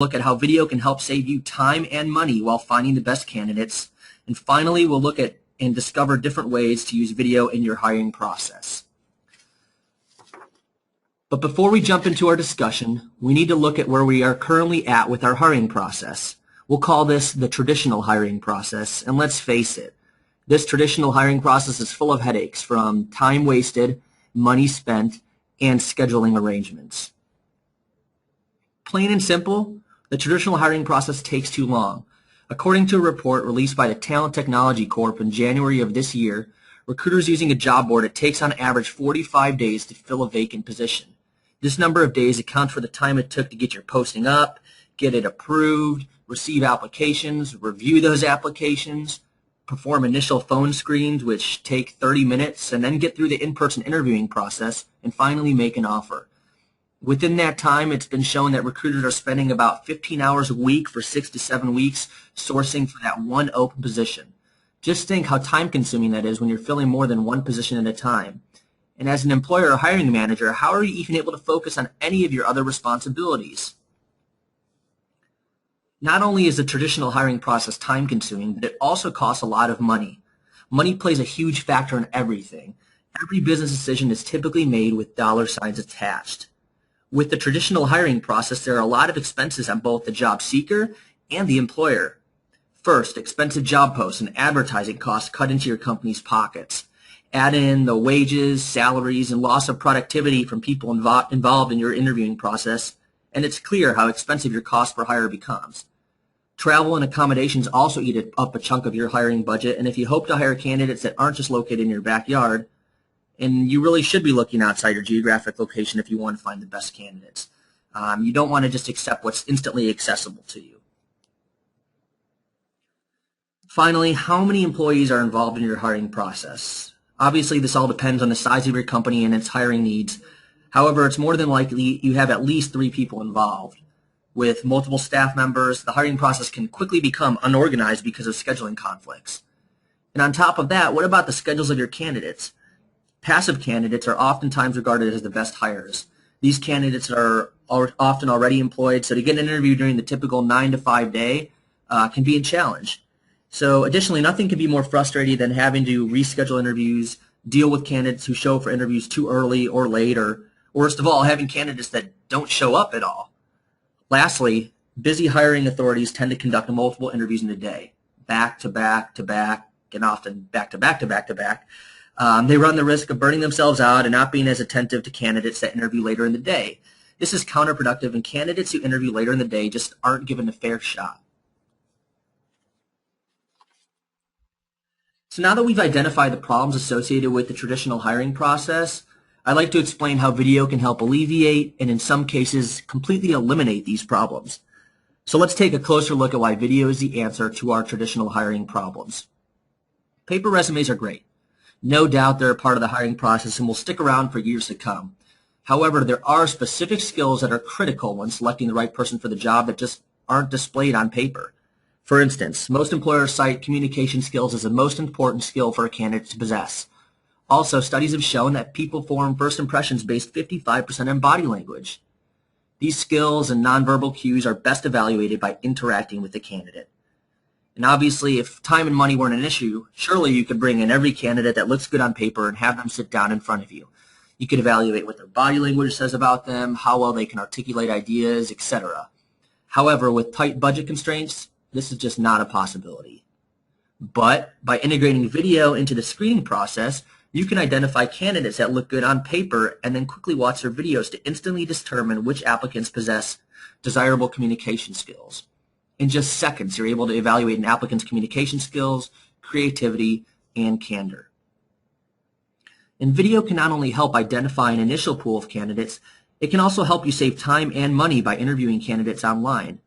Look at how video can help save you time and money while finding the best candidates. And finally, we'll look at and discover different ways to use video in your hiring process. But before we jump into our discussion, we need to look at where we are currently at with our hiring process. We'll call this the traditional hiring process, and let's face it, this traditional hiring process is full of headaches from time wasted, money spent, and scheduling arrangements. Plain and simple, the traditional hiring process takes too long. According to a report released by the Talent Technology Corp in January of this year, recruiters using a job board, it takes on average 45 days to fill a vacant position. This number of days accounts for the time it took to get your posting up, get it approved, receive applications, review those applications, perform initial phone screens, which take 30 minutes, and then get through the in-person interviewing process, and finally make an offer. Within that time, it's been shown that recruiters are spending about 15 hours a week for 6 to 7 weeks sourcing for that one open position. Just think how time-consuming that is when you're filling more than one position at a time. And as an employer or hiring manager, how are you even able to focus on any of your other responsibilities? Not only is the traditional hiring process time-consuming, but it also costs a lot of money. Money plays a huge factor in everything. Every business decision is typically made with dollar signs attached. With the traditional hiring process, there are a lot of expenses on both the job seeker and the employer. First, expensive job posts and advertising costs cut into your company's pockets. Add in the wages, salaries, and loss of productivity from people involved in your interviewing process, and it's clear how expensive your cost per hire becomes. Travel and accommodations also eat up a chunk of your hiring budget, and if you hope to hire candidates that aren't just located in your backyard, and you really should be looking outside your geographic location if you want to find the best candidates. You don't want to just accept what's instantly accessible to you. Finally, how many employees are involved in your hiring process? Obviously, this all depends on the size of your company and its hiring needs. However, it's more than likely you have at least 3 people involved. With multiple staff members, the hiring process can quickly become unorganized because of scheduling conflicts. And on top of that, what about the schedules of your candidates? Passive candidates are oftentimes regarded as the best hires. These candidates are often already employed, so to get an interview during the typical 9 to 5 day can be a challenge. So additionally, nothing can be more frustrating than having to reschedule interviews, deal with candidates who show up for interviews too early or late, or worst of all, having candidates that don't show up at all. Lastly, busy hiring authorities tend to conduct multiple interviews in a day, back to back to back, and often back to back to back to back. They run the risk of burning themselves out and not being as attentive to candidates that interview later in the day. This is counterproductive, and candidates who interview later in the day just aren't given a fair shot. So now that we've identified the problems associated with the traditional hiring process, I'd like to explain how video can help alleviate and in some cases completely eliminate these problems. So let's take a closer look at why video is the answer to our traditional hiring problems. Paper resumes are great. No doubt they're a part of the hiring process and will stick around for years to come. However, there are specific skills that are critical when selecting the right person for the job that just aren't displayed on paper. For instance, most employers cite communication skills as the most important skill for a candidate to possess. Also, studies have shown that people form first impressions based 55% on body language. These skills and nonverbal cues are best evaluated by interacting with the candidate. And obviously, if time and money weren't an issue, surely you could bring in every candidate that looks good on paper and have them sit down in front of you. You could evaluate what their body language says about them, how well they can articulate ideas, etc. However, with tight budget constraints, this is just not a possibility. But by integrating video into the screening process, you can identify candidates that look good on paper and then quickly watch their videos to instantly determine which applicants possess desirable communication skills. In just seconds, you're able to evaluate an applicant's communication skills, creativity, and candor. And video can not only help identify an initial pool of candidates, it can also help you save time and money by interviewing candidates online.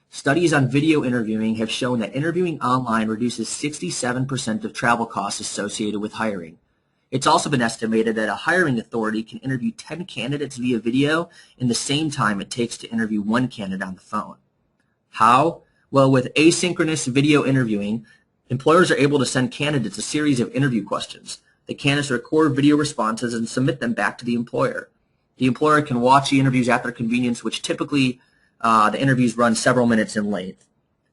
Studies on video interviewing have shown that interviewing online reduces 67% of travel costs associated with hiring. It's also been estimated that a hiring authority can interview 10 candidates via video in the same time it takes to interview one candidate on the phone. How? Well, with asynchronous video interviewing, employers are able to send candidates a series of interview questions. The candidates record video responses and submit them back to the employer. The employer can watch the interviews at their convenience, which typically The interviews run several minutes in length.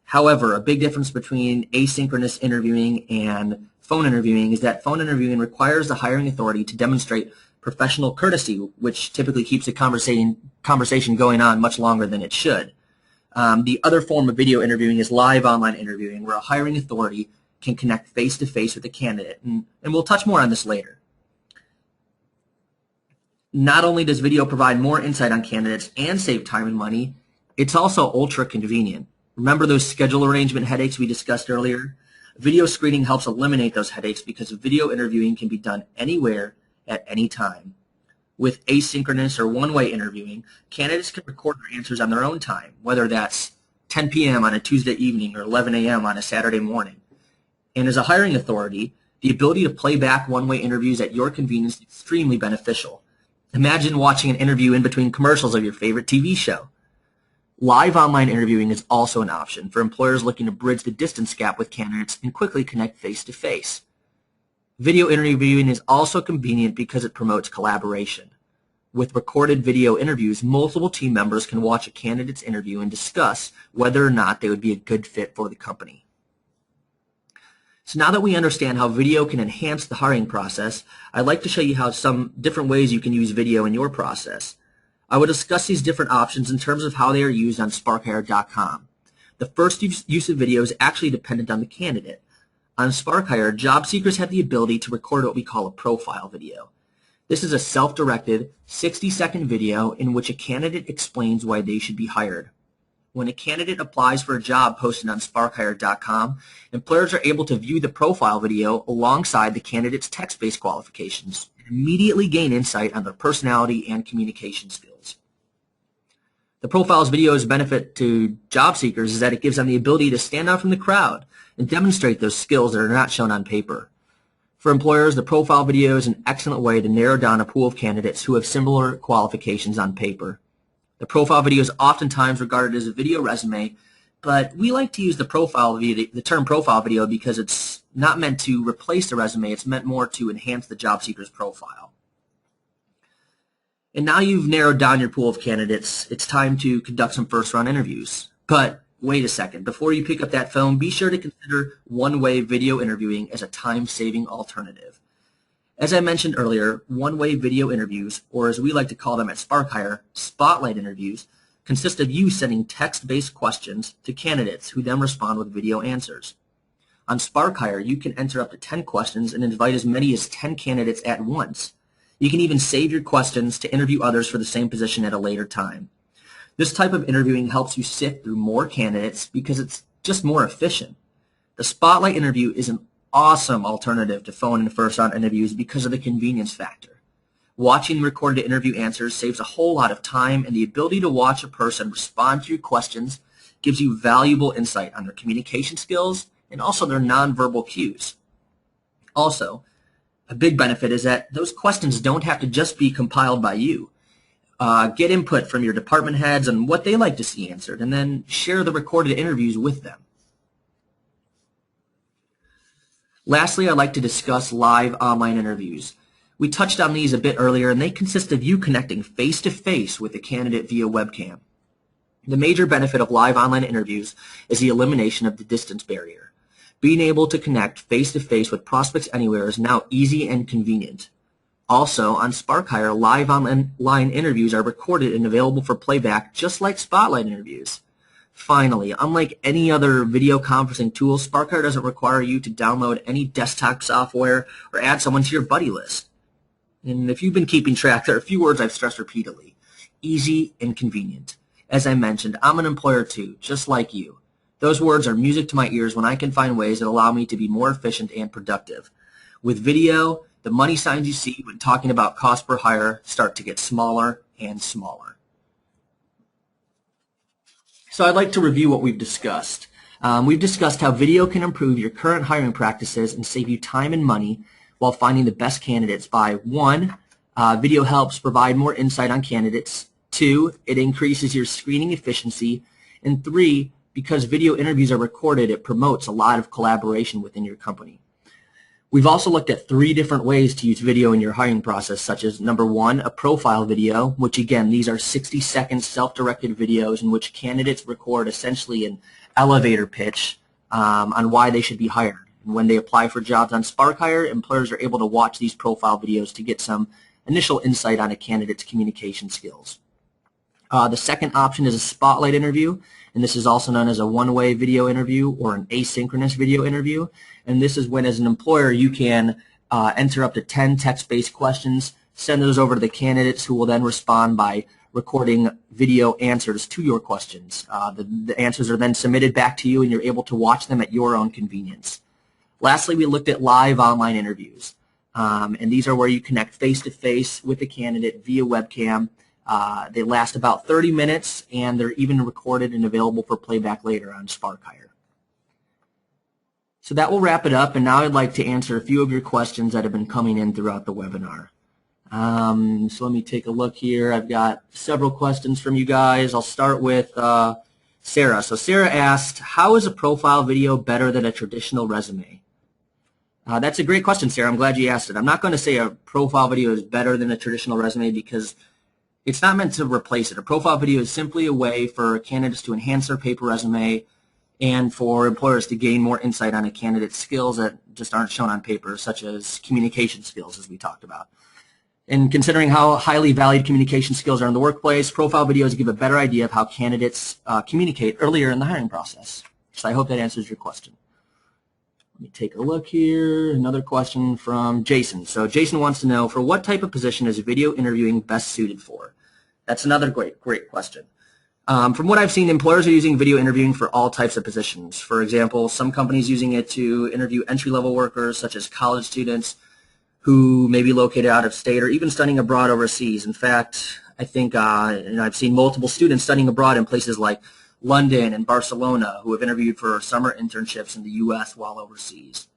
However, a big difference between asynchronous interviewing and phone interviewing is that phone interviewing requires the hiring authority to demonstrate professional courtesy, which typically keeps the conversation going on much longer than it should. The other form of video interviewing is live online interviewing, where a hiring authority can connect face-to-face with the candidate, and we'll touch more on this later. Not only does video provide more insight on candidates and save time and money, it's also ultra convenient. Remember those schedule arrangement headaches we discussed earlier? Video screening helps eliminate those headaches because video interviewing can be done anywhere at any time. With asynchronous or one-way interviewing, candidates can record their answers on their own time, whether that's 10 p.m. on a Tuesday evening or 11 a.m. on a Saturday morning. And as a hiring authority, the ability to play back one-way interviews at your convenience is extremely beneficial. Imagine watching an interview in between commercials of your favorite TV show. Live online interviewing is also an option for employers looking to bridge the distance gap with candidates and quickly connect face-to-face. Video interviewing is also convenient because it promotes collaboration. With recorded video interviews, multiple team members can watch a candidate's interview and discuss whether or not they would be a good fit for the company. So now that we understand how video can enhance the hiring process, I'd like to show you how some different ways you can use video in your process. I will discuss these different options in terms of how they are used on SparkHire.com. The first use of video is actually dependent on the candidate. On SparkHire, job seekers have the ability to record what we call a profile video. This is a self-directed 60-second video in which a candidate explains why they should be hired. When a candidate applies for a job posted on SparkHire.com, employers are able to view the profile video alongside the candidate's text-based qualifications and immediately gain insight on their personality and communication skills. The profile's video's benefit to job seekers is that it gives them the ability to stand out from the crowd and demonstrate those skills that are not shown on paper. For employers, the profile video is an excellent way to narrow down a pool of candidates who have similar qualifications on paper. The profile video is oftentimes regarded as a video resume, but we like to use the term profile video because it's not meant to replace the resume. It's meant more to enhance the job seeker's profile. And now you've narrowed down your pool of candidates, it's time to conduct some first-round interviews. But wait a second. Before you pick up that phone, be sure to consider one-way video interviewing as a time-saving alternative. As I mentioned earlier, one-way video interviews, or as we like to call them at SparkHire, spotlight interviews, consist of you sending text-based questions to candidates who then respond with video answers. On SparkHire, you can enter up to 10 questions and invite as many as 10 candidates at once. You can even save your questions to interview others for the same position at a later time. This type of interviewing helps you sift through more candidates because it's just more efficient. The spotlight interview is an awesome alternative to phone and first-round interviews because of the convenience factor. Watching recorded interview answers saves a whole lot of time, and the ability to watch a person respond to your questions gives you valuable insight on their communication skills and also their nonverbal cues. Also, a big benefit is that those questions don't have to just be compiled by you. Get input from your department heads on what they like to see answered, and then share the recorded interviews with them. Lastly, I'd like to discuss live online interviews. We touched on these a bit earlier, and they consist of you connecting face-to-face with the candidate via webcam. The major benefit of live online interviews is the elimination of the distance barrier. Being able to connect face-to-face with prospects anywhere is now easy and convenient. Also, on SparkHire, live online interviews are recorded and available for playback just like spotlight interviews. Finally, unlike any other video conferencing tool, SparkHire doesn't require you to download any desktop software or add someone to your buddy list. And if you've been keeping track, there are a few words I've stressed repeatedly. Easy and convenient. As I mentioned, I'm an employer too, just like you. Those words are music to my ears when I can find ways that allow me to be more efficient and productive. With video, the money signs you see when talking about cost per hire start to get smaller and smaller. So I'd like to review what we've discussed. We've discussed how video can improve your current hiring practices and save you time and money while finding the best candidates by 1, video helps provide more insight on candidates, 2, it increases your screening efficiency, and 3, because video interviews are recorded, it promotes a lot of collaboration within your company. We've also looked at 3 different ways to use video in your hiring process, such as number 1, a profile video, which again, these are 60-second self-directed videos in which candidates record essentially an elevator pitch on why they should be hired. And when they apply for jobs on SparkHire, employers are able to watch these profile videos to get some initial insight on a candidate's communication skills. The second option is a spotlight interview, and this is also known as a one-way video interview or an asynchronous video interview. And this is when, as an employer, you can enter up to 10 text-based questions, send those over to the candidates who will then respond by recording video answers to your questions. The answers are then submitted back to you, and you're able to watch them at your own convenience. Lastly, we looked at live online interviews, and these are where you connect face-to-face with the candidate via webcam. They last about 30 minutes, and they're even recorded and available for playback later on SparkHire. So that will wrap it up, and now I'd like to answer a few of your questions that have been coming in throughout the webinar. So let me take a look here. I've got several questions from you guys. I'll start with Sarah. So Sarah asked, how is a profile video better than a traditional resume? That's a great question, Sarah. I'm glad you asked it. I'm not going to say a profile video is better than a traditional resume because it's not meant to replace it. A profile video is simply a way for candidates to enhance their paper resume and for employers to gain more insight on a candidate's skills that just aren't shown on paper, such as communication skills, as we talked about. And considering how highly valued communication skills are in the workplace, profile videos give a better idea of how candidates communicate earlier in the hiring process. So I hope that answers your question. Let me take a look here. Another question from Jason. So Jason wants to know, for what type of position is video interviewing best suited for? That's another great question. From what I've seen, employers are using video interviewing for all types of positions. For example, some companies using it to interview entry-level workers, such as college students who may be located out of state or even studying abroad overseas. In fact, I think I've seen multiple students studying abroad in places like London and Barcelona who have interviewed for summer internships in the U.S. while overseas.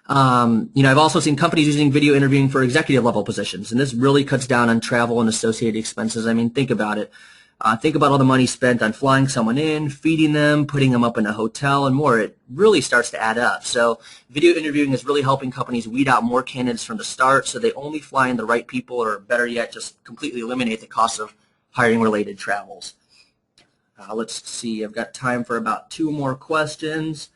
I've also seen companies using video interviewing for executive level positions, and this really cuts down on travel and associated expenses. I mean, think about it. Think about all the money spent on flying someone in, feeding them, putting them up in a hotel, and more. It really starts to add up. So video interviewing is really helping companies weed out more candidates from the start so they only fly in the right people, or better yet, just completely eliminate the cost of hiring-related travels. Let's see. I've got time for about 2 more questions.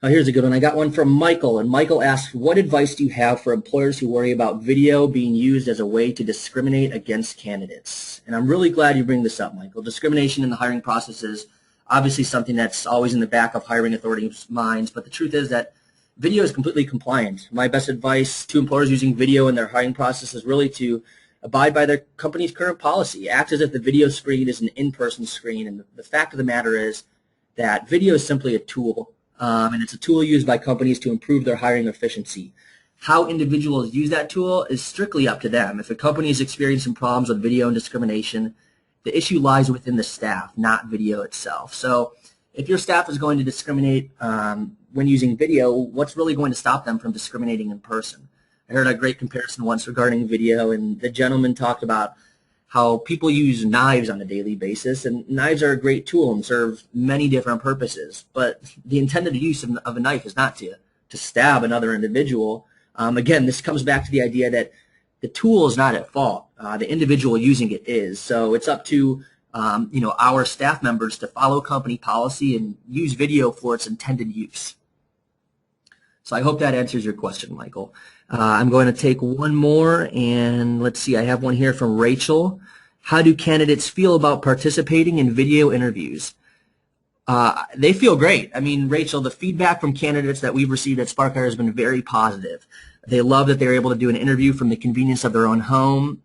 Here's a good one. I got one from Michael, and Michael asks, what advice do you have for employers who worry about video being used as a way to discriminate against candidates? And I'm really glad you bring this up, Michael. Discrimination in the hiring process is obviously something that's always in the back of hiring authorities' minds, but the truth is that video is completely compliant. My best advice to employers using video in their hiring process is really to abide by their company's current policy. Act as if the video screen is an in-person screen, and the fact of the matter is that video is simply a tool. And it's a tool used by companies to improve their hiring efficiency. How individuals use that tool is strictly up to them. If a company is experiencing problems with video and discrimination, the issue lies within the staff, not video itself. So if your staff is going to discriminate when using video, what's really going to stop them from discriminating in person? I heard a great comparison once regarding video, and the gentleman talked about how people use knives on a daily basis, and knives are a great tool and serve many different purposes, but the intended use of a knife is not to stab another individual. Again, this comes back to the idea that the tool is not at fault. The individual using it is. So it's up to our staff members to follow company policy and use video for its intended use. So I hope that answers your question, Michael. I'm going to take one more, and let's see, I have one here from Rachel. How do candidates feel about participating in video interviews? They feel great. I mean, Rachel, the feedback from candidates that we've received at SparkHire has been very positive. They love that they're able to do an interview from the convenience of their own home.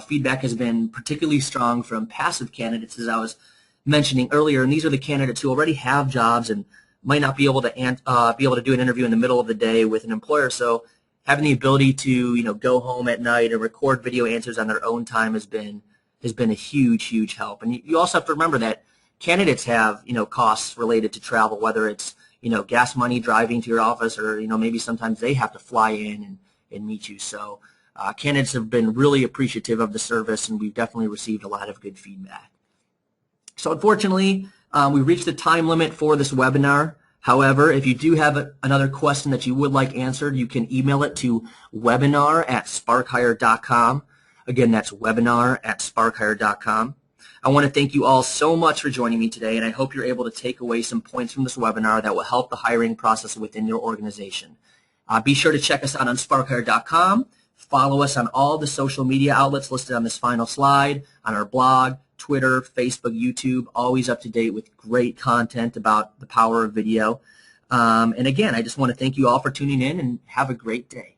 Feedback has been particularly strong from passive candidates, as I was mentioning earlier, and these are the candidates who already have jobs and might not be able to do an interview in the middle of the day with an employer. So having the ability to go home at night and record video answers on their own time has been a huge help. And you also have to remember that candidates have costs related to travel, whether it's gas money driving to your office, or maybe sometimes they have to fly in and meet you. So candidates have been really appreciative of the service, and we've definitely received a lot of good feedback. So unfortunately, we reached the time limit for this webinar. However, if you do have another question that you would like answered, you can email it to webinar@sparkhire.com. Again, that's webinar@sparkhire.com. I want to thank you all so much for joining me today, and I hope you're able to take away some points from this webinar that will help the hiring process within your organization. Be sure to check us out on sparkhire.com. Follow us on all the social media outlets listed on this final slide, on our blog, Twitter, Facebook, YouTube, always up to date with great content about the power of video. And again, I just want to thank you all for tuning in and have a great day.